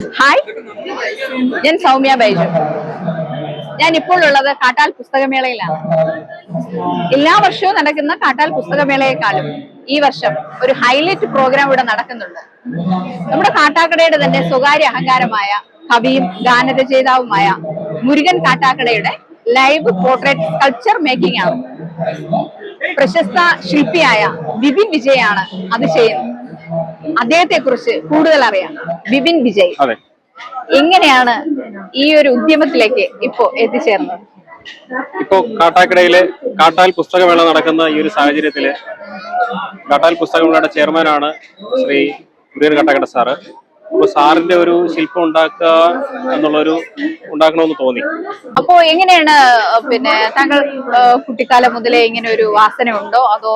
Hi, ഞാൻ സൗമ്യ ബൈജു. ഞാൻ ഇപ്പോൾ ഉള്ളത് കാട്ടാൽ പുസ്തകമേളയിലാണ്. എല്ലാ വർഷവും നടക്കുന്ന കാട്ടാൽ പുസ്തകമേളയെക്കാളും ഈ വർഷം ഒരു ഹൈലൈറ്റ് പ്രോഗ്രാം ഇവിടെ നടക്കുന്നുണ്ട്. നമ്മുടെ കാട്ടാക്കടയുടെ തന്നെ സ്വകാര്യ അഹങ്കാരമായ കവിയും ഗാനരചയിതാവുമായ മുരുകൻ കാട്ടാക്കടയുടെ ലൈവ് പോർട്രേറ്റ് സ്കൾപ്ചർ മേക്കിംഗ് ആണ്. പ്രശസ്ത ശില്പിയായ വിപിൻ വിജയാണ് അത് ചെയ്യുന്നത്. അദ്ദേഹത്തെ കുറിച്ച് കൂടുതൽ അറിയാം. വിപിൻ വിജയ് എങ്ങനെയാണ് ഈ ഒരു ഉദ്യമത്തിലേക്ക് ഇപ്പോ എത്തിച്ചേർന്നത്? ഇപ്പോ കാട്ടാക്കടയിലെ കാട്ടാൽ പുസ്തകമേള നടക്കുന്ന ഈ ഒരു സാഹചര്യത്തില് കാട്ടാൽ പുസ്തകമേളയുടെ ചെയർമാനാണ് ശ്രീ മുരുകൻ കാട്ടാക്കട സാറ്. അപ്പൊ സാറിന്റെ ഒരു ശില്പം ഉണ്ടാക്കണമെന്ന് തോന്നി. അപ്പോ എങ്ങനെയാണ് താങ്കൾ കുട്ടിക്കാലം മുതലേ ഇങ്ങനെ ഒരു വാസന ഉണ്ടോ, അതോ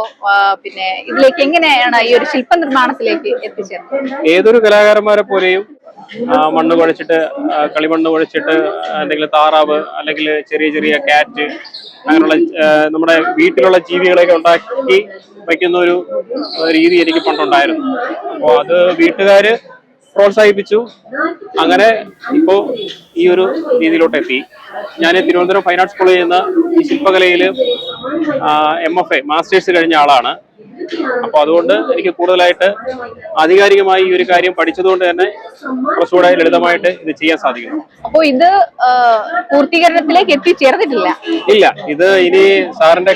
ഇതിലേക്ക് എങ്ങനെയാണ് ഈ ഒരു ശില്പ നിർമ്മാണത്തിലേക്ക് എത്തിച്ചേർന്നത്? ഏതൊരു കലാകാരന്മാരെ പോലെയും മണ്ണ് കുഴച്ചിട്ട് കളിമണ്ണ് കുഴച്ചിട്ട് എന്തെങ്കിലും താറാവ് അല്ലെങ്കിൽ ചെറിയ ചെറിയ കാറ്റ് അങ്ങനെയുള്ള നമ്മുടെ വീട്ടിലുള്ള ജീവികളെയൊക്കെ ഉണ്ടാക്കി വയ്ക്കുന്ന ഒരു രീതി എനിക്ക് പണ്ടുണ്ടായിരുന്നു. അപ്പോൾ അത് വീട്ടുകാര് പ്രോത്സാഹിപ്പിച്ചു. അങ്ങനെ ഇപ്പോ ഈ ഒരു രീതിയിലോട്ട് എത്തി. ഞാൻ തിരുവനന്തപുരം ഫൈൻ ആർട്സ് കോളേജിൽ നിന്ന് ഈ ശില്പകലയിൽ MFA മാസ്റ്റേഴ്സ് കഴിഞ്ഞ ആളാണ്. അപ്പൊ അതുകൊണ്ട് എനിക്ക് കൂടുതലായിട്ട് ആധികാരികമായി ഈ ഒരു കാര്യം പഠിച്ചതുകൊണ്ട് തന്നെ കുറച്ചുകൂടെ ലളിതമായിട്ട് ഇത് ചെയ്യാൻ സാധിക്കും. അപ്പോ ഇത് പൂർത്തീകരണത്തിലേക്ക് എത്തിച്ചേർന്നിട്ടില്ല? ഇല്ല, ഇത് ഇനി സാറിന്റെ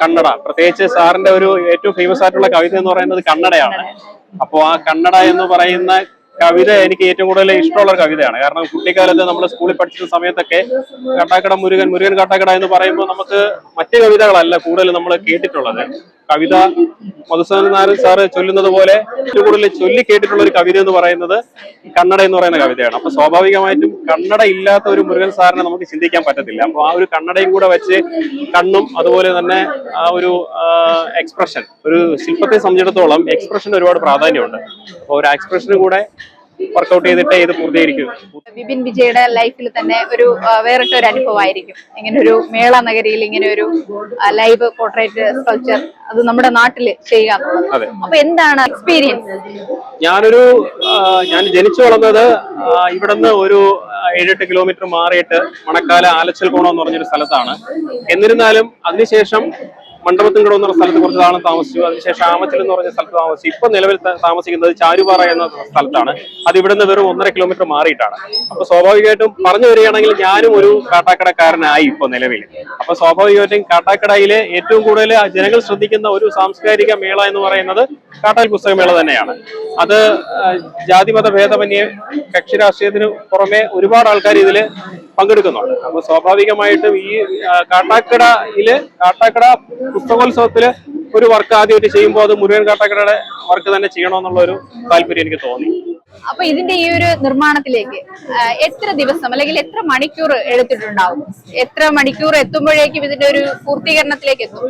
കണ്ണട, പ്രത്യേകിച്ച് സാറിന്റെ ഒരു ഏറ്റവും ഫേമസ് ആയിട്ടുള്ള കവിത എന്ന് പറയുന്നത് കണ്ണടയാണ്. അപ്പോ ആ കണ്ണട എന്ന് പറയുന്ന കവിത എനിക്ക് ഏറ്റവും കൂടുതൽ ഇഷ്ടമുള്ള ഒരു കവിതയാണ്. കാരണം കുട്ടിക്കാലത്ത് നമ്മൾ സ്കൂളിൽ പഠിച്ചിരുന്ന സമയത്തൊക്കെ കാട്ടാക്കട മുരുകൻ കാട്ടാക്കട എന്ന് പറയുമ്പോൾ നമുക്ക് മറ്റു കവിതകളല്ല കൂടുതൽ നമ്മൾ കേട്ടിട്ടുള്ളത്. കവിത മധുസൂദനൻ നായർ സാറ് ചൊല്ലുന്നത് പോലെ ഏറ്റവും കൂടുതൽ ചൊല്ലി കേട്ടിട്ടുള്ള ഒരു കവിത എന്ന് പറയുന്നത് കണ്ണട എന്ന് പറയുന്ന കവിതയാണ്. അപ്പൊ സ്വാഭാവികമായിട്ടും കണ്ണട ഇല്ലാത്ത ഒരു മുരുകൻ സാറിനെ നമുക്ക് ചിന്തിക്കാൻ പറ്റത്തില്ല. അപ്പൊ ആ ഒരു കണ്ണടയും കൂടെ വെച്ച് കണ്ണും അതുപോലെ തന്നെ ആ ഒരു എക്സ്പ്രഷൻ, ഒരു ശില്പത്തെ സംബന്ധിച്ചിടത്തോളം എക്സ്പ്രഷന് ഒരുപാട് പ്രാധാന്യമുണ്ട്. അപ്പൊ ഒരു എക്സ്പ്രഷനും കൂടെ വർക്ക്ഔട്ട് ചെയ്തിട്ട് ഇത് പൂർത്തീകരിക്കും. വിപിൻ വിജയുടെ ലൈഫിൽ തന്നെ ഒരു വേറിട്ട ഒരു അനുഭവമായിരിക്കും ഇങ്ങനെ ഒരു മേള നഗരിയിൽ ഇങ്ങനെ ഒരു ലൈവ് പോർട്രേറ്റ് സ്കൾപ്ചർ അത് നമ്മുടെ നാട്ടിൽ ചെയ്യുക എന്നുള്ളത്. അപ്പൊ എന്താണ് എക്സ്പീരിയൻസ്? ഞാൻ ജനിച്ചു വളർന്നത് ഇവിടുന്ന് ഒരു 7-8 കിലോമീറ്റർ മാറിയിട്ട് മണക്കാല ആലച്ചൽ കോണം എന്ന് പറഞ്ഞൊരു സ്ഥലത്താണ്. എന്നിരുന്നാലും അതിനുശേഷം മണ്ഡപത്തിൻകട എന്ന് പറഞ്ഞ സ്ഥലത്ത് കുറച്ച് നാളും താമസിച്ചു. അതിനുശേഷം ആമച്ചൽ എന്ന് പറഞ്ഞ സ്ഥലത്ത് താമസിച്ചു. ഇപ്പൊ നിലവിൽ താമസിക്കുന്നത് ചാരുപാറ എന്ന സ്ഥലത്താണ്. അത് ഇവിടുന്ന് വെറും 1.5 കിലോമീറ്റർ മാറിയിട്ടാണ്. അപ്പൊ സ്വാഭാവികമായിട്ടും പറഞ്ഞു വരികയാണെങ്കിൽ ഞാനും ഒരു കാട്ടാക്കടക്കാരനായി ഇപ്പൊ നിലവിൽ. അപ്പൊ സ്വാഭാവികമായിട്ടും കാട്ടാക്കടയിലെ ഏറ്റവും കൂടുതൽ ജനങ്ങൾ ശ്രദ്ധിക്കുന്ന ഒരു സാംസ്കാരിക മേള എന്ന് പറയുന്നത് കാട്ടാൽ പുസ്തകമേള തന്നെയാണ്. അത് ജാതിമത ഭേദമന്യേ കക്ഷി രാഷ്ട്രീയത്തിന് പുറമെ ഒരുപാട് ആൾക്കാർ ഇതിൽ പങ്കെടുക്കുന്നുണ്ട്. അപ്പൊ സ്വാഭാവികമായിട്ടും ഈ കാട്ടാക്കട പുസ്തകോത്സവത്തില് ഒരു വർക്ക് ആദ്യമായിട്ട് ചെയ്യുമ്പോൾ അത് മുരുകൻ കാട്ടാക്കടയുടെ വർക്ക് തന്നെ ചെയ്യണമെന്നുള്ള ഒരു താല്പര്യം എനിക്ക് തോന്നി. അപ്പൊ ഇതിന്റെ ഈ ഒരു നിർമ്മാണത്തിലേക്ക് എത്ര ദിവസം അല്ലെങ്കിൽ എത്ര മണിക്കൂർ എടുത്തിട്ടുണ്ടാവും? എത്ര മണിക്കൂർ എത്തുമ്പോഴേക്കും ഇതിന്റെ ഒരു പൂർത്തീകരണത്തിലേക്ക് എത്തും?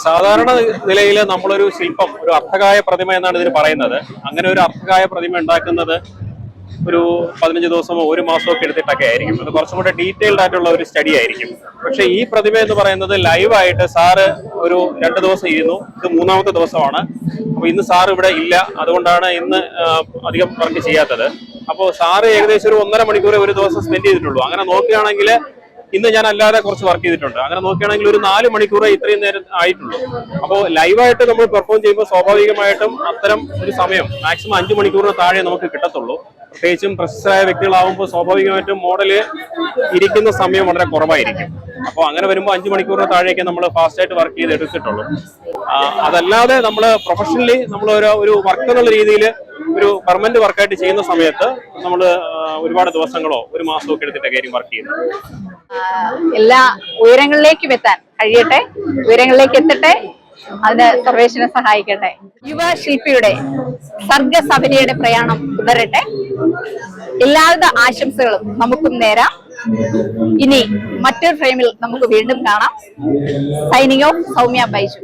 സാധാരണ നിലയിൽ നമ്മളൊരു ശില്പം, ഒരു അർത്ഥകായ പ്രതിമ എന്നാണ് ഇതിന് പറയുന്നത്. അങ്ങനെ ഒരു അർത്ഥകായ പ്രതിമ ഉണ്ടാക്കുന്നത് ഒരു 15 ദിവസമോ 1 മാസമോ ഒക്കെ എടുത്തിട്ടൊക്കെ ആയിരിക്കും. അത് കുറച്ചും കൂടെ ഡീറ്റെയിൽഡ് ആയിട്ടുള്ള ഒരു സ്റ്റഡി ആയിരിക്കും. പക്ഷെ ഈ പ്രതിമ എന്ന് പറയുന്നത് ലൈവായിട്ട് സാറ് ഒരു 2 ദിവസം ഇരുന്നു. ഇത് 3ാമത്തെ ദിവസമാണ്. അപ്പൊ ഇന്ന് സാറ് ഇവിടെ ഇല്ല. അതുകൊണ്ടാണ് ഇന്ന് അധികം വർക്ക് ചെയ്യാത്തത്. അപ്പോൾ സാറ് ഏകദേശം ഒരു 1.5 മണിക്കൂർ ഒരു ദിവസം സ്പെൻഡ് ചെയ്തിട്ടുള്ളൂ. അങ്ങനെ നോക്കുകയാണെങ്കിൽ ഇന്ന് ഞാൻ അല്ലാതെ കുറച്ച് വർക്ക് ചെയ്തിട്ടുണ്ട്. അങ്ങനെ നോക്കുകയാണെങ്കിൽ ഒരു 4 മണിക്കൂർ ഇത്രയും നേരം ആയിട്ടുള്ളൂ. അപ്പോൾ ലൈവായിട്ട് നമ്മൾ പെർഫോം ചെയ്യുമ്പോൾ സ്വാഭാവികമായിട്ടും അത്തരം ഒരു സമയം മാക്സിമം 5 മണിക്കൂറിന് താഴെ നമുക്ക് കിട്ടത്തുള്ളൂ. പ്രത്യേകിച്ചും പ്രശസ്തരായ വ്യക്തികളാവുമ്പോൾ സ്വാഭാവികമായിട്ടും മോഡല് ഇരിക്കുന്ന സമയം വളരെ കുറവായിരിക്കും. അപ്പോൾ അങ്ങനെ വരുമ്പോൾ 5 മണിക്കൂറിന് താഴേക്ക് നമ്മൾ ഫാസ്റ്റായിട്ട് വർക്ക് ചെയ്ത് എടുത്തിട്ടുള്ളൂ. അതല്ലാതെ നമ്മൾ പ്രൊഫഷണലി നമ്മൾ ഒരു വർക്ക് എന്നുള്ള രീതിയിൽ ഒരു പെർമനന്റ് വർക്കായിട്ട് ചെയ്യുന്ന സമയത്ത് നമ്മൾ ഒരുപാട് ദിവസങ്ങളോ 1 മാസമോ ഒക്കെ എടുത്തിട്ടൊക്കെ ആയിരിക്കും വർക്ക് ചെയ്യുന്നത്. എല്ലാ ഉയരങ്ങളിലേക്കും എത്താൻ കഴിയട്ടെ, ഉയരങ്ങളിലേക്ക് എത്തട്ടെ, അതിന് സർവേശ്വരനെ സഹായിക്കട്ടെ. യുവശില്പിയുടെ സർഗസഭയുടെ പ്രയാണം തുടരട്ടെ. എല്ലാവിധ ആശംസകളും നമുക്കും നേരാം. ഇനി മറ്റൊരു ഫ്രെയിമിൽ നമുക്ക് വീണ്ടും കാണാം. Signing off, Soumya Baiju.